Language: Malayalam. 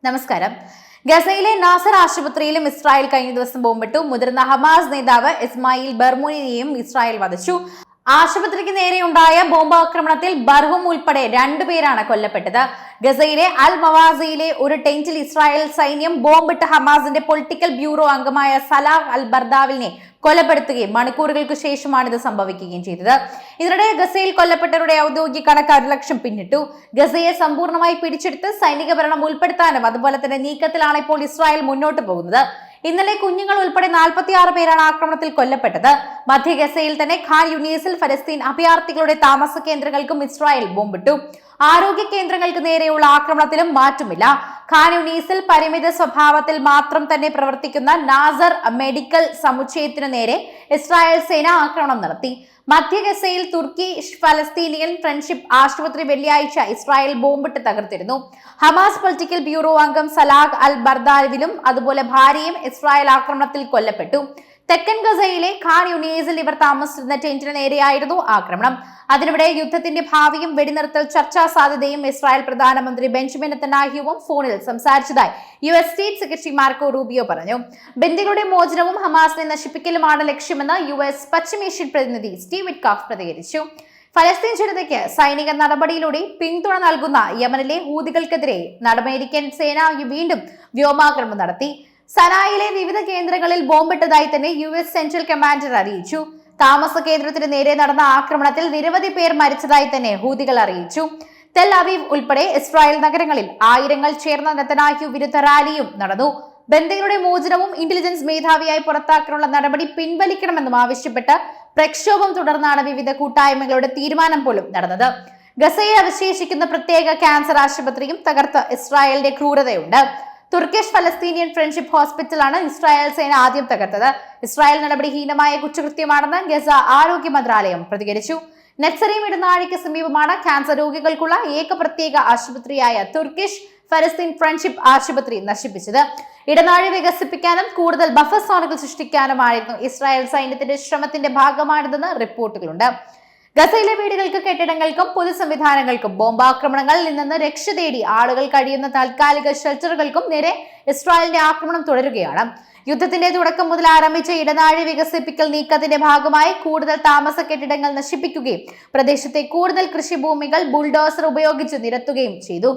നമസ്കാരം. ഗസയിലെ നാസർ ആശുപത്രിയിലും ഇസ്രായേൽ കഴിഞ്ഞ ദിവസം ബോംബിട്ടു. മുതിർന്ന ഹമാസ് നേതാവ് ഇസ്മായിൽ ബർമൂനിയെയും ഇസ്രായേൽ വധിച്ചു. ആശുപത്രിക്ക് നേരെയുണ്ടായ ബോംബാക്രമണത്തിൽ ബർഹൂം ഉൾപ്പെടെ 2 പേരാണ് കൊല്ലപ്പെട്ടത്. ഗസയിലെ അൽ മവാസിയിലെ ഒരു ടെന്റിൽ ഇസ്രായേൽ സൈന്യം ബോംബിട്ട് ഹമാസിന്റെ പൊളിറ്റിക്കൽ ബ്യൂറോ അംഗമായ സലാഹ് അൽ ബർദാവിലിനെ കൊലപ്പെടുത്തുകയും മണിക്കൂറുകൾക്ക് ശേഷമാണ് ഇത് സംഭവിക്കുകയും ചെയ്തത്. ഇതിനിടെ ഗസയിൽ കൊല്ലപ്പെട്ടവരുടെ ഔദ്യോഗിക കണക്ക് 1 ലക്ഷം പിന്നിട്ടു. ഗസയെ സമ്പൂർണ്ണമായി പിടിച്ചെടുത്ത് സൈനിക ഭരണം ഉൾപ്പെടുത്താനും അതുപോലെ തന്നെ നീക്കത്തിലാണ് ഇപ്പോൾ ഇസ്രായേൽ മുന്നോട്ട് പോകുന്നത്. ഇന്നലെ കുഞ്ഞുങ്ങൾ ഉൾപ്പെടെ 46 പേരാണ് ആക്രമണത്തിൽ കൊല്ലപ്പെട്ടത്. മധ്യ ഗസയിൽ തന്നെ ഖാൻ യൂനീസിൽ ഫലസ്തീൻ അഭയാർത്ഥികളുടെ താമസ കേന്ദ്രങ്ങൾക്കും ഇസ്രായേൽ ബോംബിട്ടു. ആരോഗ്യ കേന്ദ്രങ്ങൾക്ക് നേരെയുള്ള ആക്രമണത്തിലും മാറ്റമില്ല. ഖാൻ യൂനീസിൽ പരിമിത സ്വഭാവത്തിൽ മാത്രം തന്നെ പ്രവർത്തിക്കുന്ന നാസർ മെഡിക്കൽ സമുച്ചയത്തിനു നേരെ ഇസ്രായേൽ സേന ആക്രമണം നടത്തി. മധ്യ ഗസയിൽ തുർക്കി ഫലസ്തീനിയൻ ഫ്രണ്ട്ഷിപ്പ് ആശുപത്രി വെള്ളിയാഴ്ച ഇസ്രായേൽ ബോംബിട്ട് തകർത്തിരുന്നു. ഹമാസ് പൊളിറ്റിക്കൽ ബ്യൂറോ അംഗം സലാഹ് അൽ ബർദാവിലും അതുപോലെ ഭാര്യയും ഇസ്രായേൽ ആക്രമണത്തിൽ കൊല്ലപ്പെട്ടു. തെക്കൻ ഗസയിലെ ഖാൻ യൂനീസിൽ ഇവർ താമസിച്ചിരുന്ന ടെന്റിന് നേരെയായിരുന്നു ആക്രമണം. അതിനിടെ യുദ്ധത്തിന്റെ ഭാവിയും വെടിനിർത്തൽ ചർച്ചാ സാധ്യതയും ഇസ്രായേൽ പ്രധാനമന്ത്രി ബെഞ്ചമിൻ നെതന്യാഹുവും ഫോണിൽ സംസാരിച്ചതായി US state secretary Marco Rubio പറഞ്ഞു. ബന്ദികളുടെ മോചനവും ഹമാസിനെ നശിപ്പിക്കലുമാണ് ലക്ഷ്യമെന്ന് US പശ്ചിമേഷ്യൻ പ്രതിനിധി സ്റ്റീവ് വിറ്റ്കോഫ് പ്രതികരിച്ചു. ഫലസ്തീൻ ജനതയ്ക്ക് സൈനിക നടപടിയിലൂടെ പിന്തുണ നൽകുന്ന യമനിലെ ഹൂതികൾക്കെതിരെ അമേരിക്കൻ സേന വീണ്ടും വ്യോമാക്രമണം നടത്തി. സനായിലെ വിവിധ കേന്ദ്രങ്ങളിൽ ബോംബിട്ടതായി തന്നെ US സെൻട്രൽ കമാൻഡർ അറിയിച്ചു. താമസ കേന്ദ്രത്തിന് നേരെ നടന്ന ആക്രമണത്തിൽ നിരവധി പേർ മരിച്ചതായി തന്നെ ഹൂതികൾ അറിയിച്ചു. തെൽ അവീവ് ഉൾപ്പെടെ ഇസ്രായേൽ നഗരങ്ങളിൽ ആയിരങ്ങൾ ചേർന്ന നെതന്യാഹു വിരുദ്ധ റാലിയും നടന്നു. ബന്ദികളുടെ മോചനവും ഇന്റലിജൻസ് മേധാവിയായി പുറത്താക്കാനുള്ള നടപടി പിൻവലിക്കണമെന്നും ആവശ്യപ്പെട്ട് പ്രക്ഷോഭം തുടർന്നാണ് വിവിധ കൂട്ടായ്മകളുടെ തീരുമാനം പോലും നടന്നത്. ഗസയിൽ അവശേഷിക്കുന്ന പ്രത്യേക ക്യാൻസർ ആശുപത്രിയും തകർത്ത് ഇസ്രായേലിന്റെ ക്രൂരതയുണ്ട്. തുർക്കിഷ് ഫലസ്തീനിയൻ ഫ്രണ്ട്ഷിപ്പ് ഹോസ്പിറ്റലാണ് ഇസ്രായേൽ സേന ആദ്യം തകർത്തത്. ഇസ്രായേൽ നടപടി ഹീനമായ കുറ്റകൃത്യമാണെന്ന് ഗസ ആരോഗ്യ മന്ത്രാലയം പ്രതികരിച്ചു. നെറ്റ്സറീം ഇടനാഴിക്ക് സമീപമാണ് ക്യാൻസർ രോഗികൾക്കുള്ള ഏക പ്രത്യേക ആശുപത്രിയായ തുർക്കിഷ് ഫലസ്തീൻ ഫ്രണ്ട്ഷിപ്പ് ആശുപത്രി നശിപ്പിച്ചത്. ഇടനാഴി വികസിപ്പിക്കാനും കൂടുതൽ ബഫർ സോണുകൾ സൃഷ്ടിക്കാനുമായിരുന്നു ഇസ്രായേൽ സൈന്യത്തിന്റെ ശ്രമത്തിന്റെ ഭാഗമാണിതെന്ന് റിപ്പോർട്ടുകളുണ്ട്. ഗസയിലെ വീടുകൾക്കും കെട്ടിടങ്ങൾക്കും പൊതു സംവിധാനങ്ങൾക്കും ബോംബാക്രമണങ്ങളിൽ നിന്ന് രക്ഷ തേടി ആളുകൾ കഴിയുന്ന താൽക്കാലിക ഷെൽട്ടറുകൾക്കും നേരെ ഇസ്രായേലിന്റെ ആക്രമണം തുടരുകയാണ്. യുദ്ധത്തിന്റെ തുടക്കം മുതൽ ആരംഭിച്ച ഇടനാഴി വികസിപ്പിക്കൽ നീക്കത്തിന്റെ ഭാഗമായി കൂടുതൽ താമസ കെട്ടിടങ്ങൾ നശിപ്പിക്കുകയും പ്രദേശത്തെ കൂടുതൽ കൃഷിഭൂമികൾ ബുൾഡോസർ ഉപയോഗിച്ച് നിരത്തുകയും ചെയ്തു.